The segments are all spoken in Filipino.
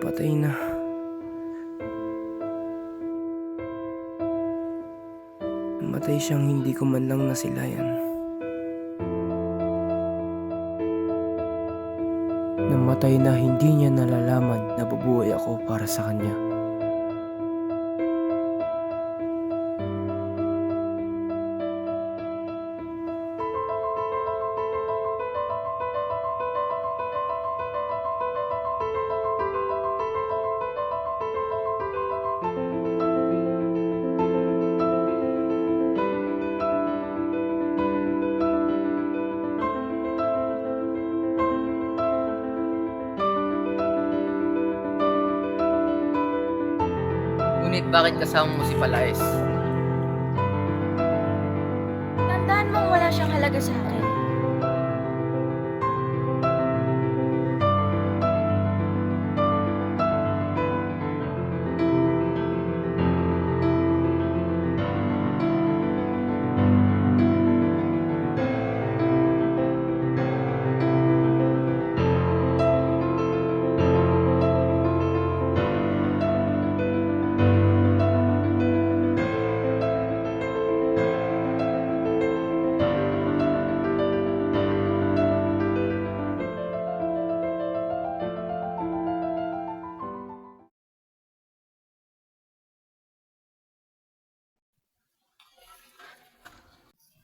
Patay na. Namatay siyang hindi ko man lang nasilayan. Namatay na hindi niya nalalaman na bubuhay ako para sa kanya. Ngunit bakit kasama mo si Palaes? Tandaan mong wala siyang halaga sa akin.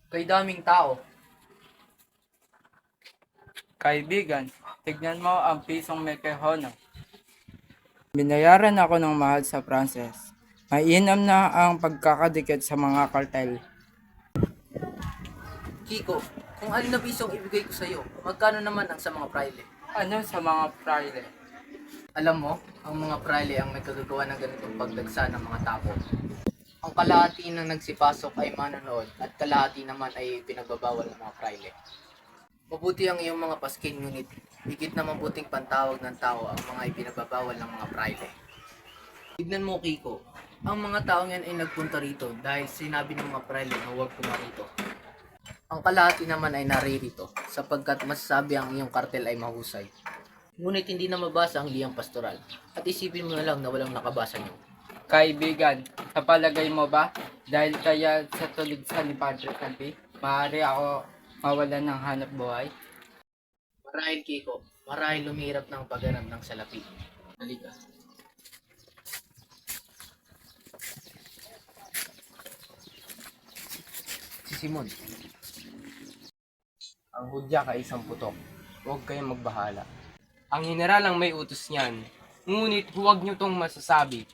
Kay daming tao. Kaibigan, tignan mo ang pisong may kehono. Binayaran ako ng mahal sa Frances. Mainam na ang pagkakadikit sa mga kartel. Kiko, kung alin na pisong ibigay ko sa'yo, magkano naman ang sa mga praile? Ano sa mga praile? Alam mo, ang mga praile ang may kagagawa ng ganitong pagdagsa ng mga tapo. Ang kalahati ng nagsipasok ay manonood at kalahati naman ay pinagbabawal ng mga praile. Mabuti ang iyong mga paskin, ngunit higit na mabuting pantawag ng tao ang mga ipinagbabawal ng mga praile. Tignan mo, Kiko, ang mga taong yan ay nagpunta rito dahil sinabi ng mga praile na huwag pumarito. Ang kalahati naman ay naririto sapagkat masasabi ang iyong kartel ay mahusay. Ngunit hindi na mabasa ang liyang pastoral at isipin mo na lang na walang nakabasa niyo. Kaibigan, sa palagay mo ba, dahil kaya sa tuligsa ni Padre Calvi, maaari ako mawalan ng hanap buhay? Marahil, Kiko, marahil lumihirap ng pagganap ng salapi. Halika. Si Simon. Ang hudya ay isang putok. Huwag kayong magbahala. Ang general ang may utos niyan. Ngunit huwag niyo tong masasabi.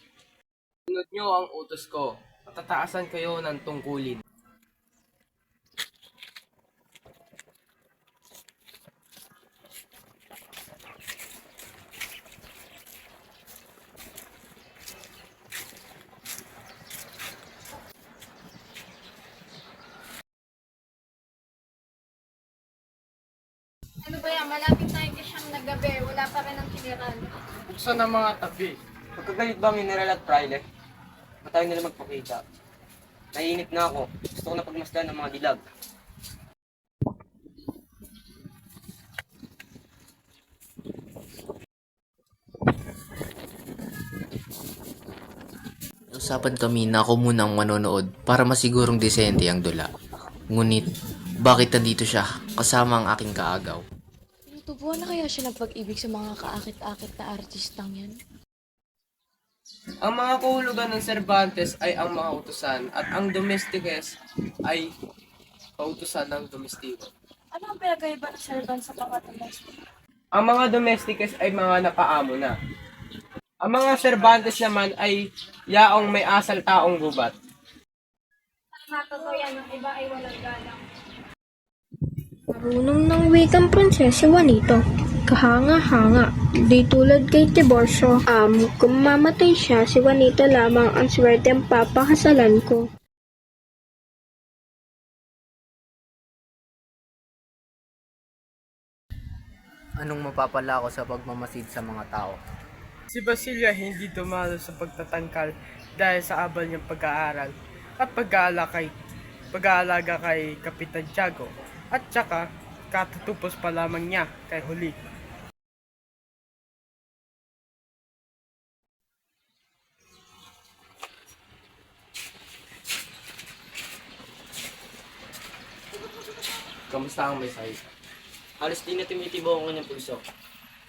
Sunod niyo ang utos ko. Matataasan kayo ng tungkulin. Ano ba yan? Malapit tayo kay siyang naggabi. Wala pa rin ang tiniran. Buksan ang mga tabi. Magkagalit ba mineral at praile? Matayo nila magpakita. Naiinip na ako. Gusto ko na pagmasdan ng mga dilag. Usapan kami na ako munang manonood para masigurong disente ang dula. Ngunit, bakit nandito siya kasama ang aking kaagaw? Tubuhan na kaya siya ng pag-ibig sa mga kaakit-akit na artistang yan? Ang mga kahulugan ng Cervantes ay ang mga utusan at ang domestikes ay pautusan ng domestiko. Ano ang pinagkaiba ng servant sa mga domestic? Ang mga domestikes ay mga napaamo na. Ang mga Cervantes naman ay yaong may asal taong gubat. Totoo yan, ang iba ay walang galang. Marunong ng wikang Pranses si Juanito. Kahanga-hanga. Di tulad kay Tiborcio. Kung mamatay siya, si Juanito lamang ang swerte ang papakasalan ko. Anong mapapala ko sa pagmamasid sa mga tao? Si Basilia hindi dumalo sa pagtatangkal dahil sa abal niyang pag-aaral at pag-aalaga kay Kapitan Tiago at saka katutupos pa lamang niya kay Huli. kamusta ang may sakit? Halos di na tumitibo ang kanyang pulso.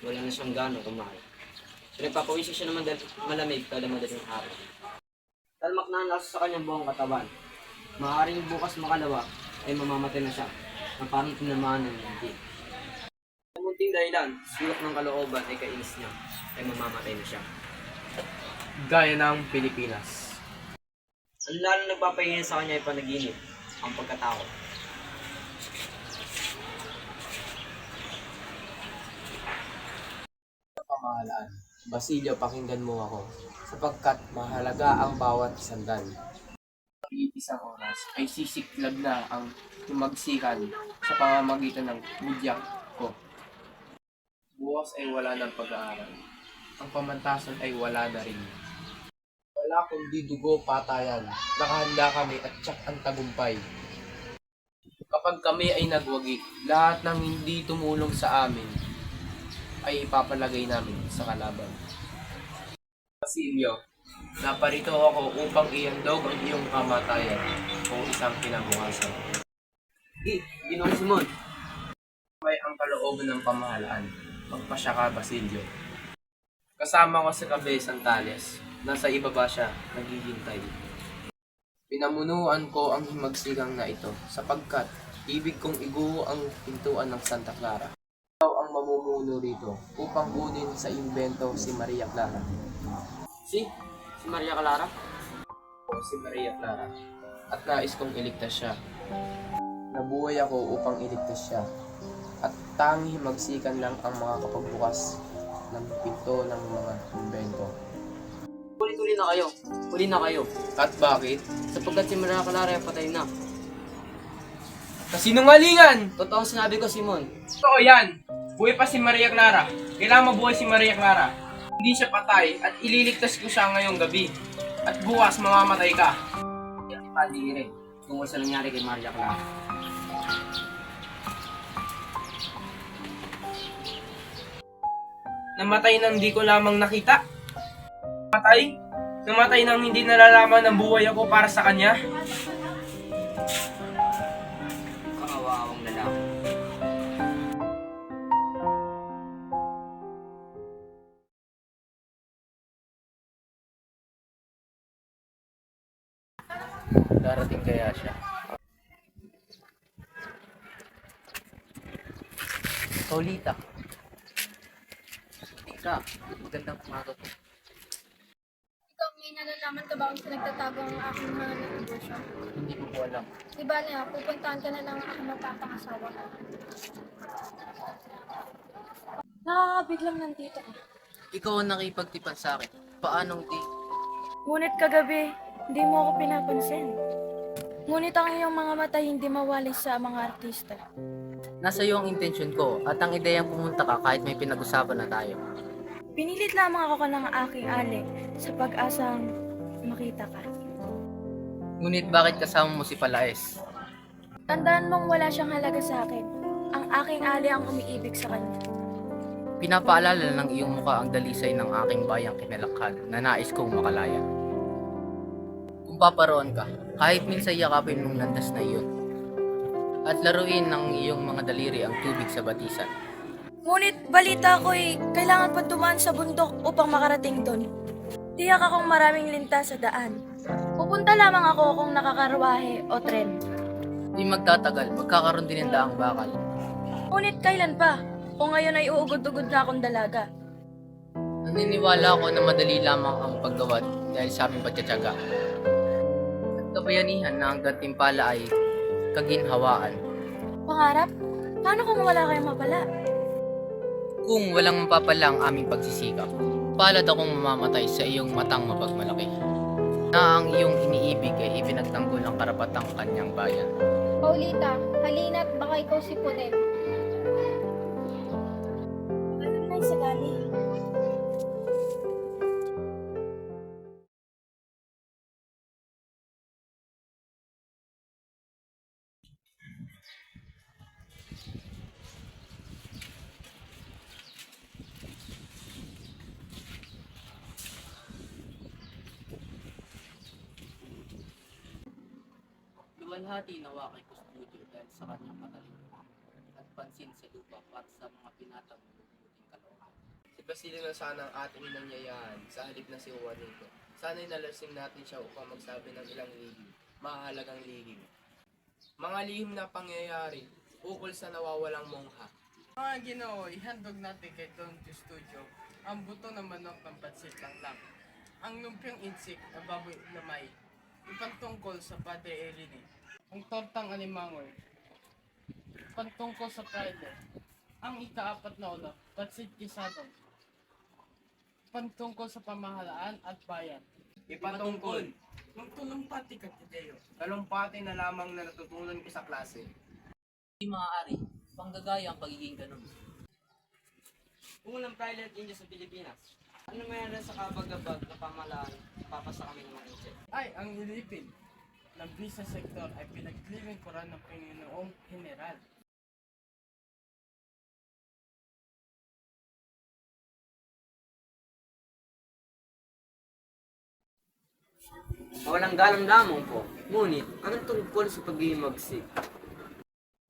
Wala na siyang gano'ng kumain. Pinagpapawisan siya naman dahil malamig kada madaling araw. Talmak na ang laso sa kanyang buong katawan. Maaaring bukas makalawa ay mamamatay na siya ng parang tinamaan ng linti. Ang munting dahilan, sulok ng kalooban ay kainis niya ay mamamatay na siya. Gaya ng Pilipinas. Ang lalo nagpapahinga sa kanya ay panaginip, ang pagkatakot. Pamahalaan. Basilio, pakinggan mo ako, sapagkat mahalaga ang bawat sandal. Isang oras ay sisiklab na ang tumagsikan sa pamamagitan ng media ko. Bukas ay wala ng pag-aaral. Ang pamantasan ay wala na rin. Wala kundi dugo patayan. Nakahanda kami at tiyak ang tagumpay. Kapag kami ay nagwagi, lahat ng hindi tumulong sa amin ay ipapalagay namin sa kalaban. Basilio, naparito ako upang ihandog ang iyong kamatayan o isang kinabukasan. Ginoong Simon, May ang kalooban ng pamahalaan. Magpasya ka, Basilio. Kasama ko si Cabe Santales. Nasa ibaba siya, naghihintay. Pinamunuan ko ang himagsigang na ito sapagkat ibig kong iguho ang pintuan ng Santa Clara. Ikaw ang mamumuno rito upang kunin sa imbento si Maria Clara. si Maria Clara. O si Maria Clara. At nais kong iligtas siya. Nabuhay ako upang iligtas siya. At tanging himagsikan lang ang mga kapagbukas ng pinto ng mga imbento. Huli na kayo. Huli na kayo. At bakit? Sapagkat si Maria Clara ay patay na. Kasinungalingan! Totoo ang sinabi ko, Simon. Totoo yan! Buhay pa si Maria Clara. Kailangan mabuhay si Maria Clara. Hindi siya patay at ililigtas ko siya ngayong gabi. At bukas mamamatay ka. Yan si Padre tungkol sa nangyari kay Maria Clara. Namatay nang di ko lamang nakita. Namatay? Namatay nang hindi nalalaman ng buhay ako para sa kanya. Kaawawang lalaki. Darating kaya siya. Paulita. Ika, magandang umaga po. Ikaw, may nalalaman ka ba kung saan nagtatago ang aking mga negosyo? Hindi ko po alam. Di ba na, pupuntahan ka na lang ang aking magpapangasawa. Nakakabiglang nandito ka. Ikaw ang nakipagtipan sa akin. Paanong di? Ngunit kagabi, hindi mo ako pinapansin. Ngunit ang iyong mga mata hindi mawali sa mga artista. Nasa iyo ang intensyon ko at ang ideyang pumunta ka kahit may pinag-usapan na tayo. Pinilit lamang ako ng aking ali sa pag-asang makita ka. Ngunit bakit kasama mo si Palaes? Tandaan mong wala siyang halaga sa akin. Ang aking ali ang umiibig sa kanya. Pinapaalala ng iyong mukha ang dalisay ng aking bayang kinalakhan na nais kong makalaya. Kung paparoon ka, kahit minsan yakapin mong landas na iyon, at laruin ng iyong mga daliri ang tubig sa batisan. Ngunit balita ko'y kailangan pa dumaan sa bundok upang makarating doon. Tiyak akong maraming linta sa daan. Pupunta lamang ako kung nakakarwahe o tren. Di magtatagal, magkakaroon din ng daang bakal. Ngunit kailan pa? Kung ngayon ay uugod-ugod na akong dalaga. Naniniwala ako na madali lamang ang paggawa dahil sa aming pagtsatsaga. At kabayanihan na ang gantimpala ay kaginhawaan. Pangarap? Paano kung wala kayong mapala? Kung walang mapapala ang aming pagsisikap, palad akong mamamatay sa iyong matang mapagmalaki, na ang iyong iniibig ay ipinagtanggol ng karapatang kanyang bayan. Paulita, halina't baka ikaw si Punen. Ano na sa gali? Kalahati nawa kay Custodio dahil sa kanyang katalino at pansin sa lupa para sa mga pinatang mabubuting kalooban. Si Basilio na sana ang ating inanyayahan sa halip na si Juanito. Sana'y nalasing natin siya upang magsabi ng ilang lihim, mahalagang lihim. Mga lihim na pangyayari, ukol sa nawawalang mongha. Mga Ginoo, ihandog natin kay Don Custodio ang buto ng manok ng pansit lang. Ang lumpiang insik na baboy na may ipantungkol sa Padre Irene. Ang tortang alimangoy pantungkol sa Friday. Ang ika-4 na ulo, pansit kisado pantungkol sa pamahalaan at bayan. Ipatungkol, Ng tulumpati ka, Tideo. talumpati na lamang na natutunan ko sa klase. Hindi maaari, panggagaya ang pagiging ganun. Unang pilot India sa Pilipinas. Ano mayroon sa kabagabag na pamalaan, papasa kami ng mga insect? Ay, ang ilipin ng business sector ay pinaglilingkuran ng Panginoong General. Walang galang lamang po. Ngunit, anong tungkol sa paghihimagsik?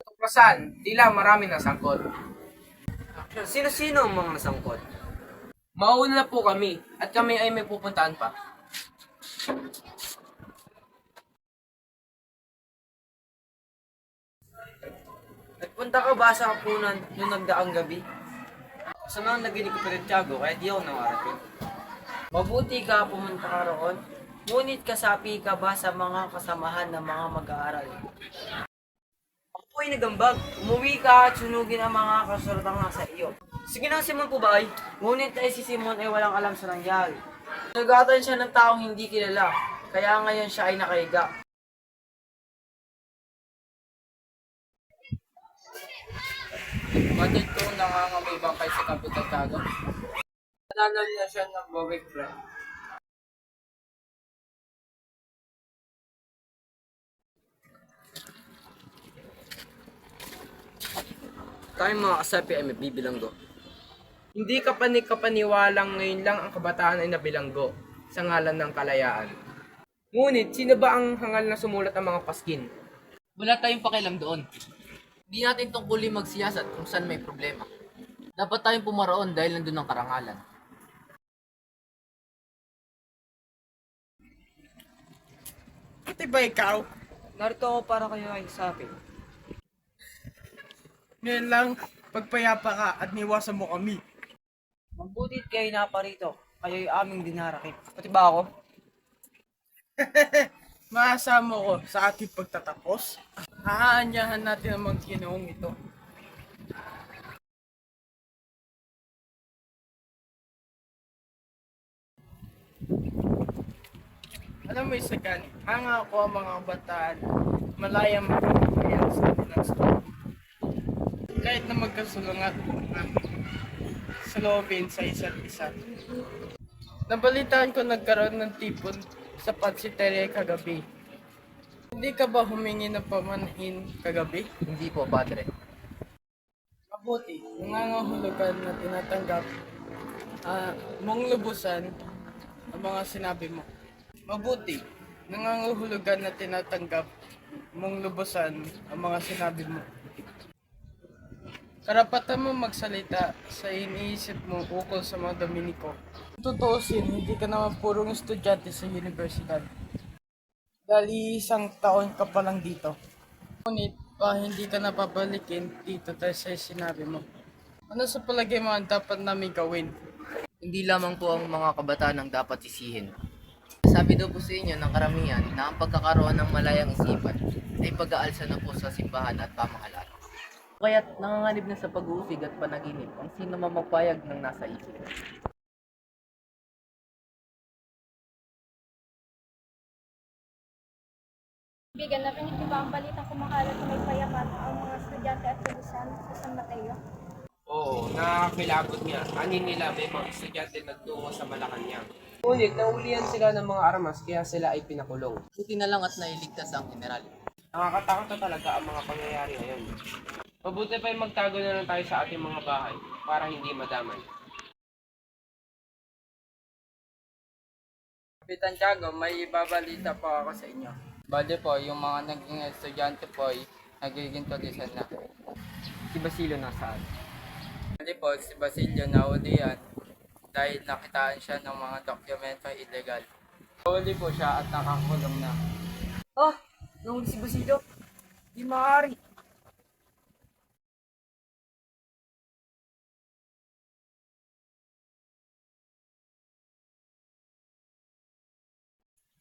Tuklasan, tila marami na sangkot. Sino-sino ang mga nasangkot? Mauna na po kami, at kami ay may pupuntahan pa. Nagpunta ka ba sa hapunan noong nagdaang gabi? Sa mga naginig ko pa Tiago, kaya di ako nakarating. Mabuti ka pumunta ka roon. Ngunit kasapi ka ba sa mga kasamahan ng mga mag-aaral? Ako po'y nagambag. Umuwi ka at sunugin ang mga kasulatang nasa iyo. Sige na, Simon po ba ay? Ngunit ay si Simon ay walang alam sa nangyari. Nagatan siya ng taong hindi kilala, kaya ngayon siya ay nakahiga. Bakit ko nangangamay bangkay sa Kapitan Tago? Nananal niya siya ng bobek friend. Tayong mga kasapi ay may bibilanggo. Hindi kapaniwalang ngayon lang ang kabataan ay nabilanggo sa ngalan ng kalayaan. Ngunit, sino ba ang hangal na sumulat ang mga paskin? Wala tayong pakialam doon. Hindi natin tungkulin magsiyasat kung saan may problema. Dapat tayong pumaroon dahil nandun ang karangalan. Pati ba ikaw? Narito ako para kayo ay kasapi. Ngayon lang, pagpayapa ka at niwasan mo kami. Mabutit kayo naparito. Kayo'y aming dinarakit. Pati ba ako? Maasama ko sa ating pagtatapos. Hahaanyahan natin ang mga ginoong ito. Alam mo isagan, hanga ko ang mga kabataan, malayang magpapayang sa kanilang school. Kahit na magkasulungat sa loobin sa isa't isa. Nabalitaan ko nagkaroon ng tipon sa pansiteria kagabi. Hindi ka ba humingi ng pamanhin kagabi? Hindi po, Padre. Mabuti, nangangahulugan na tinatanggap mong lubusan ang mga sinabi mo. Mabuti, nangangahulugan na tinatanggap mong lubusan ang mga sinabi mo. Karapatan mo magsalita sa iniisip mo ukol sa mga Dominiko. Tutuusin, hindi ka naman purong estudyante sa universidad. Dahil isang taon ka pa lang dito. Ngunit, hindi ka napabalikin dito dahil sa sinabi mo. Ano sa palagay mo ang dapat namin gawin? Hindi lamang po ang mga kabataan ang dapat sisihin. Sabi daw po sa inyo ng karamihan na ang pagkakaroon ng malayang isipan ay pag-aalsa na po sa simbahan at pamahalaan. Kaya't nanganganib na sa pag-uusig at panaginip ang sino man magpayag ng nasa isip. Bigan, narinig niyo ba ang balitang kumakalat na may payakan ang mga estudyante at lubusan sa San Mateo? Oo, nakakilabot nga. Anin nila may mga estudyante nagtungo sa Malacanang. Ngunit, naulian sila ng mga armas kaya sila ay pinakulong. Buti na lang at nailigtas ang general. Nakakatakot na talaga ang mga pangyayari ngayon. Mabuti pa yung magtago na lang tayo sa ating mga bahay para hindi madamay. Kapitan Tiago, may ibabalita po ako sa inyo. Bale po, yung mga naging estudyante po ay nagiging tulisan na. Si Basilio nasaan? Bale po, si Basilio nahuli yan dahil nakitaan siya ng mga dokumento illegal. Nahuli po siya at nakakulong na. Ah! Nahuli si Basilio? Di maaari.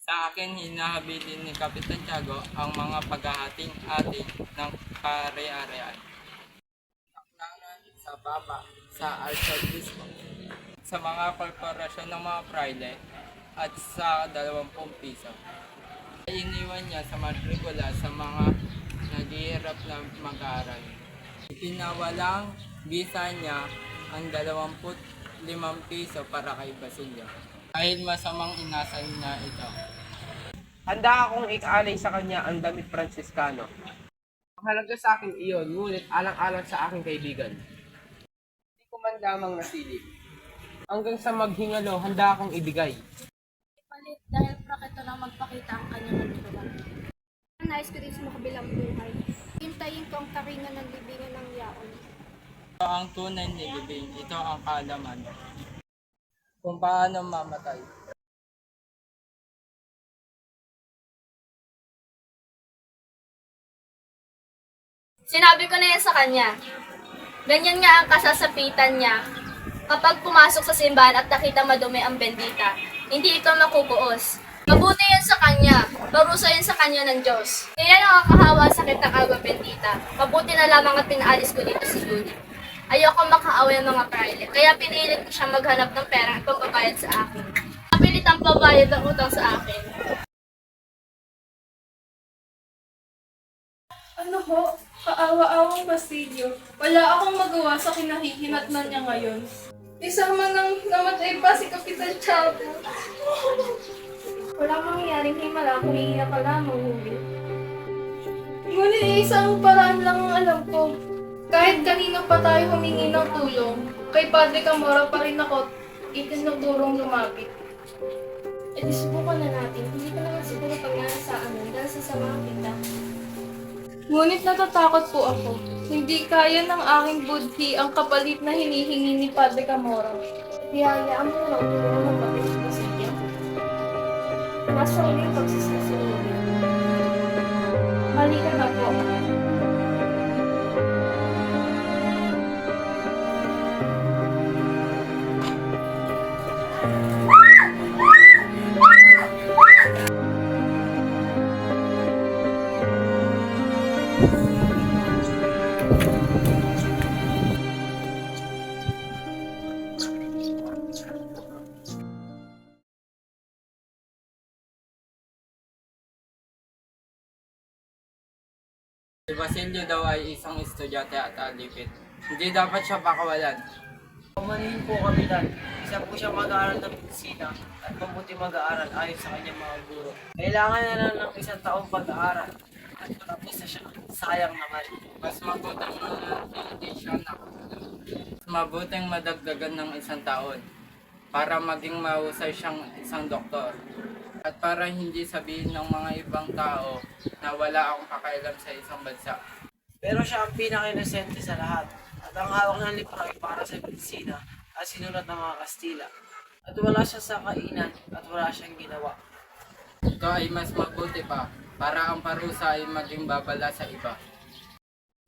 Sa akin, hinahabilin ni Kapitan Tiago ang mga paghahating-ating ng pare-arean. Saklangan sa baba sa arsobispo, sa mga korporasyon ng mga praile at sa 20 piso. Iniwan niya sa matrikula sa mga naghihirap na mag-aaral. Ipinawalang bisa niya ang 25 piso para kay Basilio. Dahil masamang inasan niya ito. Handa akong ikaalay sa kanya ang damit Franciscano. Mahalaga sa akin iyon, ngunit alang-alang sa aking kaibigan. Hindi ko man lamang nasilip. Hanggang sa maghingalo, handa akong ibigay. Palit dahil prakito lang magpakita ang kanyang natutunan. Nais ko rin sa makabilang buhay. Hintayin ko ang taringan ng libingan ng yaon. Ito ang tunay ni libing, ito ang kaalaman. Kung paano mamatay. Sinabi ko na yan sa kanya. Ganyan nga ang kasasapitan niya. Kapag pumasok sa simbahan at nakita madumi ang bendita, hindi ito makukuos. Mabuti yan sa kanya. Parusa yan sa kanya ng Diyos. Kaya nakakahawa ang sakit ng agwa bendita. Mabuti na lamang at pinaalis ko dito si Judy. Ayoko makaaway ang mga praile, kaya pinilit ko siya maghanap ng pera at pambabayad sa akin. Kapilit ang pabayad ng utang sa akin. Ano ho? Kaawa-awang Basilio. Wala akong magawa sa kinahihinatnan niya ngayon. Isang manang namatay pa si Kapitan Chavo. Walang mangyaring himala kung iiyak ka lamang, Ruby. Ngunit isang paraan lang ang alam ko. Kahit kanino pa tayo humingi ng tulong, kay Padre Camora pa rin ako itinutulong lumapit. E di subukan na natin. Hindi ka naman siguro pag-naasaan dahil sasamahan kita. Ngunit natatakot po ako. Hindi kaya ng aking budhi ang kapalit na hinihingi ni Padre Camora. Ihayaan mo lang tulungan ng pati si Basilio. Nasa uling pagsisasunod. Mali ka na po. Si Basilio daw ay isang estudyante at alipit. Hindi dapat siya pakawalan. Pamanihin po kami lang. Isa po siya mag-aaral ng medisina at mabuti mag-aaral ayon sa kanyang mga guro. Kailangan na lang ng 1 taong pag-aaral at patapos na siya. Sayang naman. Mas mabuting hindi siya nakakulong. Mabuting madagdagan ng 1 taon para maging mahusay siyang isang doktor. At para hindi sabihin ng mga ibang tao na wala akong pakialam sa isang bansa. Pero siya ang pinaka-inosente sa lahat. At ang hawak ng libro ay para sa medisina at sinulat ng mga Kastila. At wala siya sa kainan at wala siyang ginawa. Ito ay mas mabuti pa para ang parusa ay maging babala sa iba.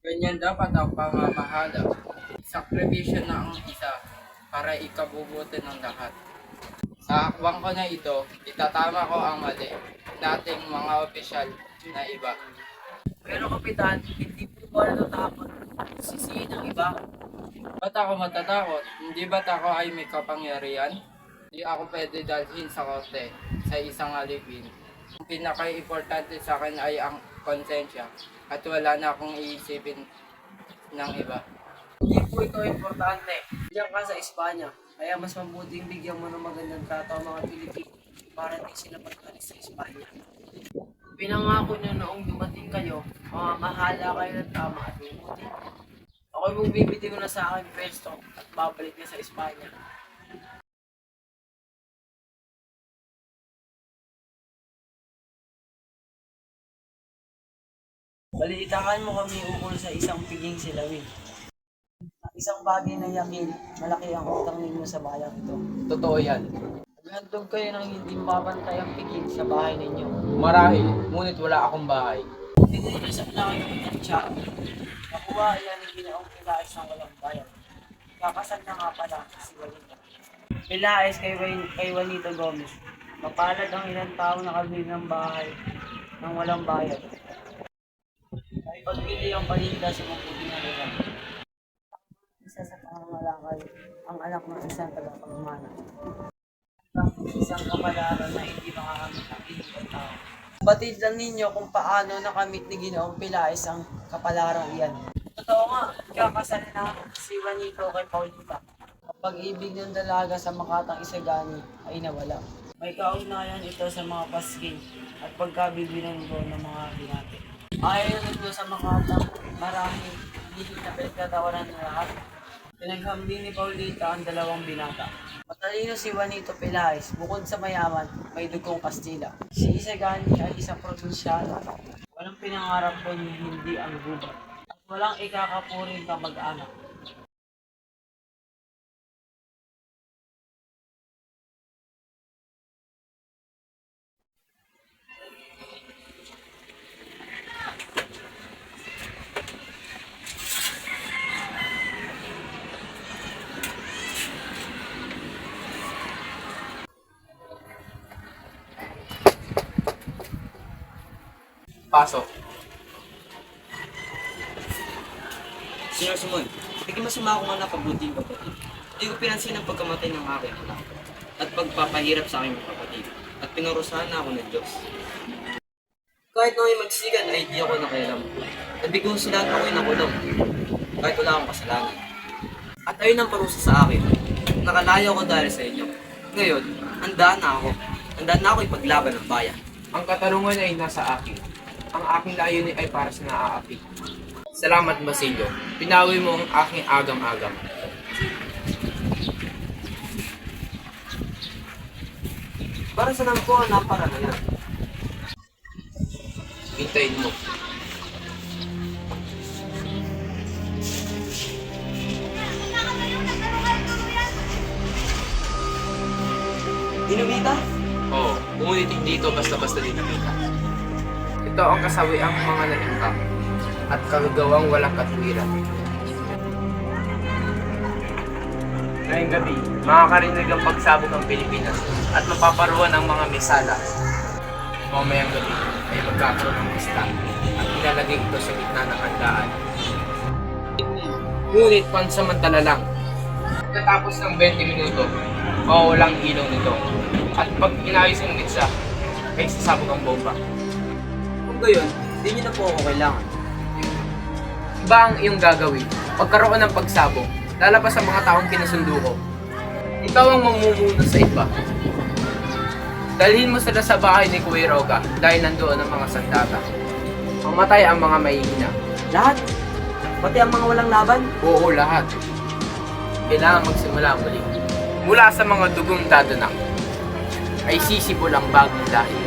Ganyan dapat ang pamamahala. Sakripisyo na ang isa para ikabubuti ng lahat. Sa akwang ko na ito, itatama ko ang mali nating mga opisyal na iba. Pero kapitan, hindi po ba natatakot sisihin ng iba? Ba't ako matatakot? Hindi ba't ako ay may kapangyarihan? Hindi ako pwede dalhin sa korte sa isang alipin. Ang pinaka-importante sa akin ay ang konsensya at wala na akong iisipin ng iba. Hindi po ito importante. Diyan ka sa Espanya, kaya mas mabuting bigyan mo ng magandang trato ang mga Pilipino para di sila pagkalis sa Espanya. Pinangako niyo noong dumating kayo, mamahala kayo ng tama at mabuti. Ako'y magbibiti ko na sa aking pwesto at babalik na sa Espanya. Balitaan mo kami ukol sa isang piging silawin. Isang bagay na yakin, malaki ang utang ninyo sa bayang ito. Totoo yan. Naghandog kayo ng hindi mababantay ang piging sa bahay ninyo. Marahil, ngunit wala akong bahay. Tingnan niyo sa langit ng tiyan. Nakuha yan ng ginaong pilais ng walang bayan. Kakasal na nga pala si Juanita. Pilais kay Juanito Gomez. Mapalad ang ilang tao na kabili ng bahay ng walang bayad. Ay pagbili ang paninda sa mabuting na lugar. Isa sa pangangalakal ang anak ng isang tagapagmana. Isang kapalaran na hindi makakamit ang ibang tao. Batid lang ninyo kung paano nakamit ni Ginoong Pilais ang kapalarang iyan. Totoo nga, kakasal na si Juanito kay Paulita. Ang pag-ibig ng dalaga sa makatang Isagani ay nawala. May kaugnayan ito sa mga pasking at pagkabibilang ko ng mga binati. Ayon nito sa makatang marahil hindi na pinagtatawanan ng lahat. Pinaghambing ni Paulita ang dalawang binata. Matalino si Juanito Pilais, bukod sa mayaman, may dugong Kastila. Si Isagani ay isang probinsyano. Walang pinangarap ko hindi ang gubat. At walang ikakapuring kamag-anak. Pasok. Sir Simon, bigyan masama akong anak pabuting kapatid. Hindi ko pinansin ang pagkamatay ng aking anak at pagpapahirap sa aking kapatid at pinurusahan na ako ng Diyos. Kahit na may magsigan ay hindi ako nakialam. Nabigong sila at ako'y nakulong kahit wala akong kasalanan. At ayun ang parusa sa akin. Nakalayo ko dahil sa inyo. Ngayon, handaan na ako. Handaan na ako ipaglaban ng bayan. Ang katarungan ay nasa akin. Ang aking layunin ay para sa naaapi. Salamat, Basilio. Pinawi mo ang aking agam-agam. Para sa nang ko, napara na yan. Hintayin mo. Dinamita? Oo, ngunit hindi ito basta-basta dinamita. Ito ang kasawi ang mga nalingkang at kagagawang walang katuwiran. Ngayong gabi, makakarinig ang pagsabog ng Pilipinas at mapaparuan ang mga misala. Mamayang gabi ay magkakaroon ng pista at ilalagay ito sa gitna ng handaan. Ngunit pansamantala lang. Pagkatapos ng 20 minuto, mawawalang ilaw nito. At pag inayos ang mitsa, ay sasabog ang bomba. Kung gayon, hindi niyo na po ako kailangan. Iba ang iyong gagawin. Pagkaroon ng pagsabog, lalabas ang mga taong kinasundo ko. Ikaw ang mamumuno sa iba. Dalhin mo sila sa bahay ni Quiroga dahil nandoon ang mga sandata. Mamatay ang mga mahihina. Lahat? Pati ang mga walang laban? Oo, lahat. Kailangan magsimula muli. Mula sa mga dugong dadanak, ay sisibol ang bagong lahi.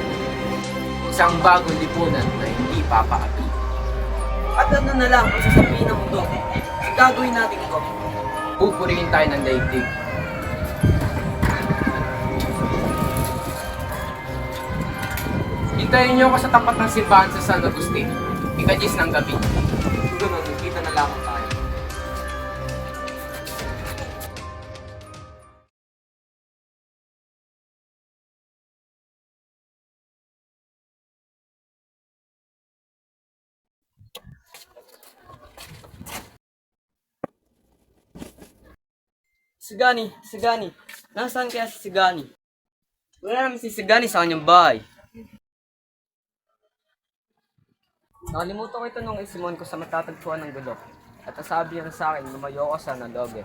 Isang bagong lipunan na hindi papaapi. At ano na lang ang sasabihin ng mundo? Ang gagawin natin ito. Pupurihin tayo ng daigdig. Hintayin niyo ako sa tapat ng simbahan sa San Agustin. Ika-10 ng gabi. Ganun, kita na lamang tayo. Sigani. Nasaan kaya si Sigani? Wala naman si Sigani sa kanyang bahay. Nakalimutan ko ito nung isimon ko sa matatagpuan ng gulo. At nasabi niya sa akin, lumayo ko sa naloge.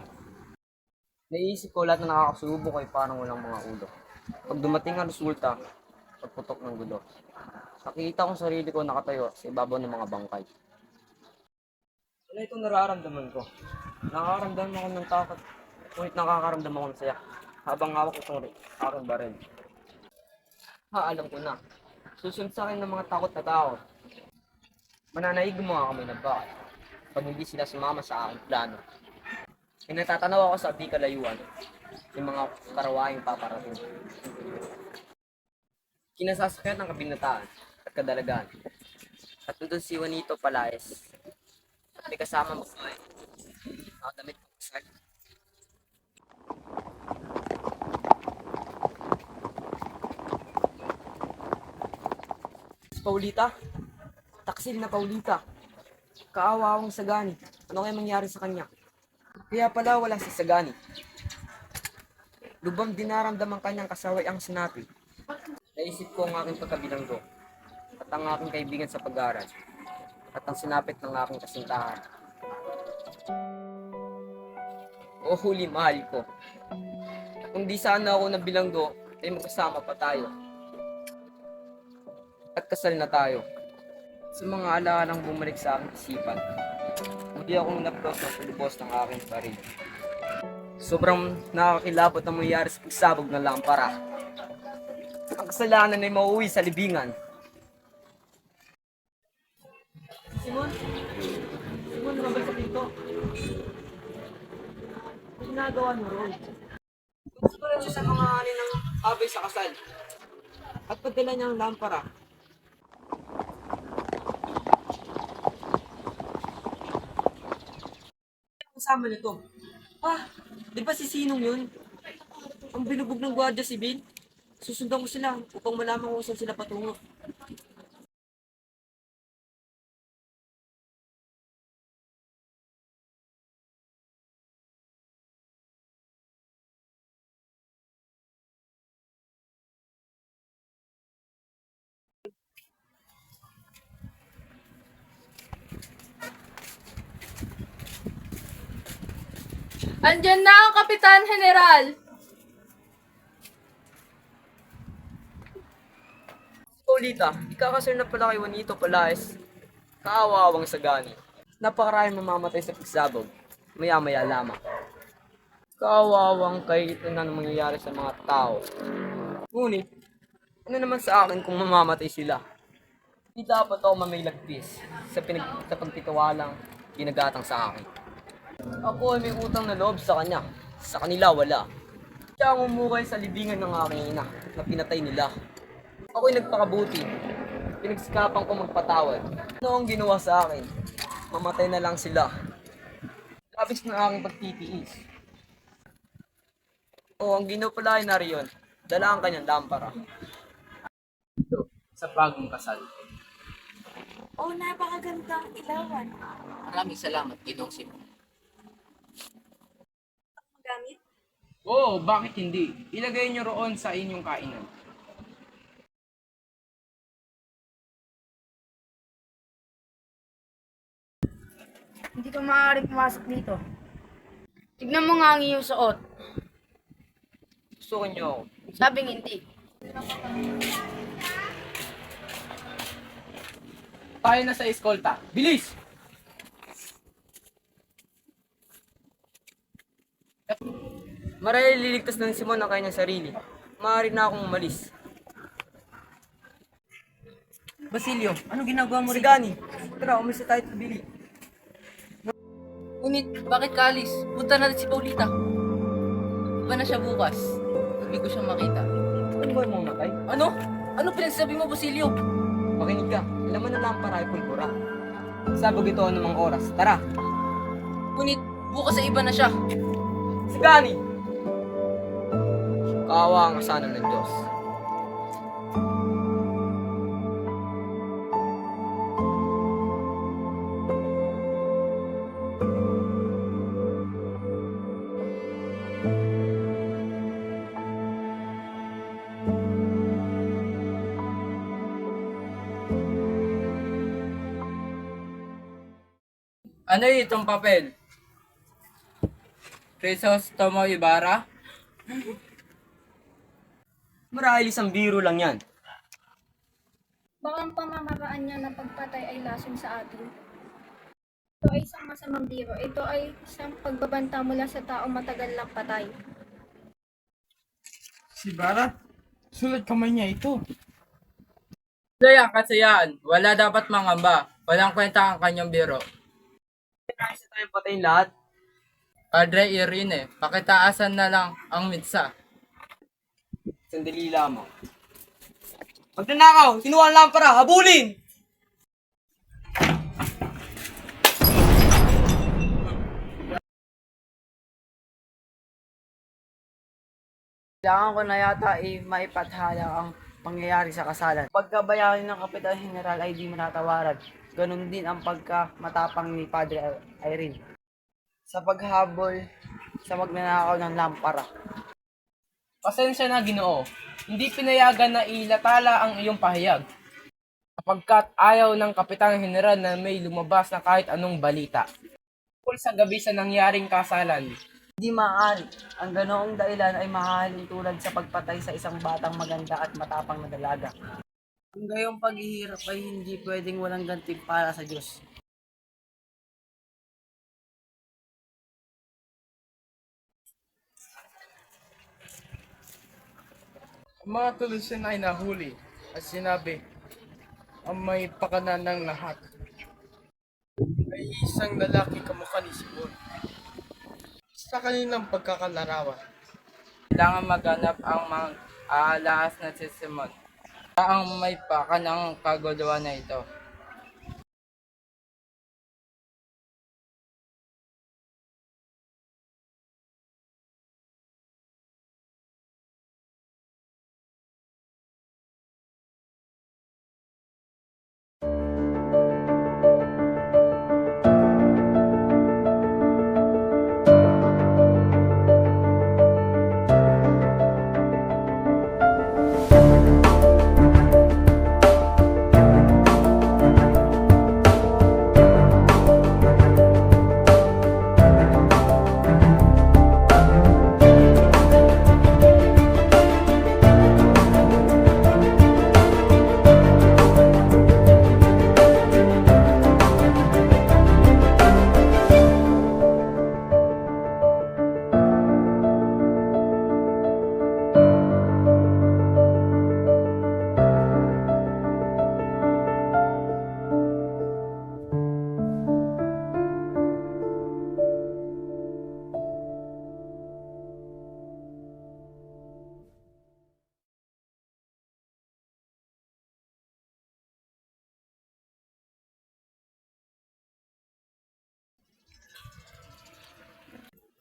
Naiisip ko lahat na nakakasulubong ko ay parang walang mga ulo. Pag dumating ang resulta, pagputok ng gulo. Nakita kong sarili ko nakatayo sa ibabaw ng mga bangkay. Wala itong nararamdaman ko. Nakakaramdaman ako ng takot. Ngunit nakakaramdam ako ng saya habang hawak ko itong aking baril. Alam ko na. Susunod sa akin ng mga takot na tao. Mananaig mo nga kami ng bakit pag hindi sila sumama sa aking plano. E natatanaw ako sa di kalayuan yung mga karawaing paparating. Kinasasakyan ng kabinataan at kadalagaan. At nandun si Juanito Palaez. At may kasama mo ay nakadamit ng kasal. Si Paulita? Taksil na Paulita. Kaawawang Sagani. Ano kaya mangyari sa kanya? Kaya pala wala si Sagani. Lubang dinaramdam ang kanyang kasaway ang sinapi. Naisip ko ang aking pagkabilanggo at ang aking kaibigan sa pag-aaral at ang sinapit ng aking kasintahan. O huli mahal ko. Kung di sana ako nabilanggo, ay magkasama pa tayo. At kasal na tayo. Sa mga alaalang bumalik sa aking isipan, hindi akong naplos ng pulubos ng aking parin. Sobrang nakakilabot ang mangyayari sa pagsabog ng lampara. Ang kasalanan ay mauwi sa libingan. Simon? Simon, lumabas sa dito. Ano ginagawa mo ron? Gusto rin siya sa mga alin ng abay sa kasal. At padala niya ang lampara. Kasama nito. Di ba si Sinong yun? Ang binubog ng Guardia Civil? Susundan ko sila upang malaman kung saan sila patungo. Andyan na ang Kapitan General! Paulita, ikakasal na pala kay Juanito Palaez. Kaawawang Sagani. Napakaraming mamamatay sa pagsabog. Maya-maya lamang. Kaawawang kahit na mangyayari sa mga tao. Ngunit, ano naman sa akin kung mamamatay sila? Di dapat ako mamaylagpis sa pagtitiwalang ginagatang sa akin. Ako ay may utang na loob sa kanya. Sa kanila wala. Siya ang umukay sa libingan ng aking ina na pinatay nila. Ako'y nagpakabuti. Pinagsikapan ko magpatawad. Ano ang ginawa sa akin? Mamatay na lang sila. Labis na aking pagtitiis. O, ang ginawa pala ay nariyon. Dala ang kanyang lampara. Sa bagong kasal. Oh, napakagandang ilawan. Maraming salamat, Ginoong Simon. Magamit? Oo, bakit hindi? Ilagay niyo roon sa inyong kainan. Hindi ka maaaring pumasok dito. Tignan mo nga ang iyong suot. Gusto niyo ako. Sabing hindi. Tayo na sa eskolta. Bilis! Marahil liligtas ng Simon ang kanyang sarili. Maaari na akong umalis. Basilio, ano ginagawa mo rin? Sigani, tara, umalis na tayo at bili. Ngunit, bakit ka alis? Punta na rin si Paulita. Iba na siya bukas. Hindi ko siya makita. Ano ba yung mamatay? Ano? Ano pinagsasabi mo, Basilio? Makinig ka, laman na lang para ay pulpura. Sabog ito anumang oras. Tara! Ngunit, bukas ay iba na siya. Sigani! Kaawa ang asanan ng Diyos. Ano itong papel? Crisostomo Ibarra? Marahil isang biro lang yan. Baka ang pamamaraan niya ng pagpatay ay lason sa atin. Ito ay isang masamang biro. Ito ay isang pagbabanta mula sa taong matagal lang patay. Si Bara, sulat kamay niya ito. Sayang kasayaan. Wala dapat mangamba. Walang kwenta ang kanyang biro. Kasi tayong patayin lahat. Padre Irene, pakitaasan na lang ang mitsa. Sandali lamang. Magnanakaw! Sinuha ang lampara! Habulin! Kailangan ko na yata maipathala ang pangyayari sa kasalan. Pagkabayani ng Kapitan General ay di matatawaran. Ganon din ang pagkamatapang ni Padre Irene sa paghabol sa magnanakaw ng lampara. Pasensya na, Ginoo. Hindi pinayagan na ilatala ang iyong pahayag. Sapagkat ayaw ng Kapitan General na may lumabas na kahit anong balita. Tungkol sa gabi sa nangyaring kasalan. Hindi maaari. Ang ganoong dahilan ay maaaring tulad sa pagpatay sa isang batang maganda at matapang na dalaga. Ang gayong paghihirap ay hindi pwedeng walang gantimpala sa Diyos. Ang mga tulisin ay nahuli at sinabi, ang may pakanan ng lahat ay isang lalaki kamukha ni Simon. Sa kanilang pagkakalarawan, Kailangan maganap ang mga aalaas na si Simon. Ang may paka ng kaguluhan na ito.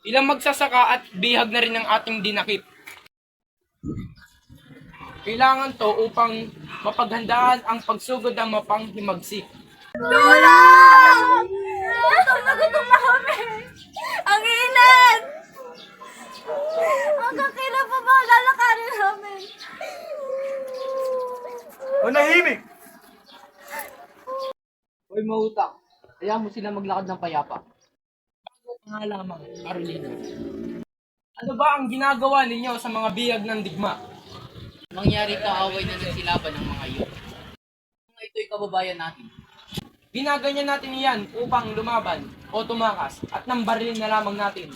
Ilang magsasaka at bihag na rin ang ating dinakip. Kailangan to upang mapaghandaan ang pagsugod ng mapanghimagsik. Tulong! Gutom na kami! Ang init! Hanggang kailan pa ba lalakarin namin? manahimik! Hoy mautang, kaya mo sila maglakad ng payapa. Nga lamang, Carolina. Ano ba ang ginagawa ninyo sa mga bihag ng digma? Mangyari kaaway na nagsilaban ng mga iyon. Mga ito'y kababayan natin. Ginaganyan natin iyan upang lumaban o tumakas at nang barilin na lamang natin.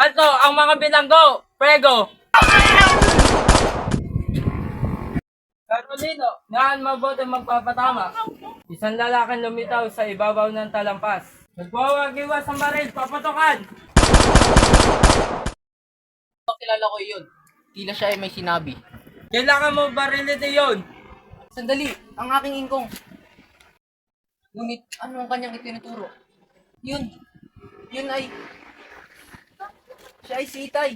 Ato ang mga bilanggo! Prego! Carolino, naan mabuti magpapatama. Isang lalaking lumitaw sa ibabaw ng talampas. Nagwawagiwas ang baril, papatukan! Kilala ko yun. Tila siya ay may sinabi. Kailangan mo barilin yun! Sandali, ang aking ingkong. Ngunit ano ang kanyang itinuturo? Yun ay... Siya ay si Itay.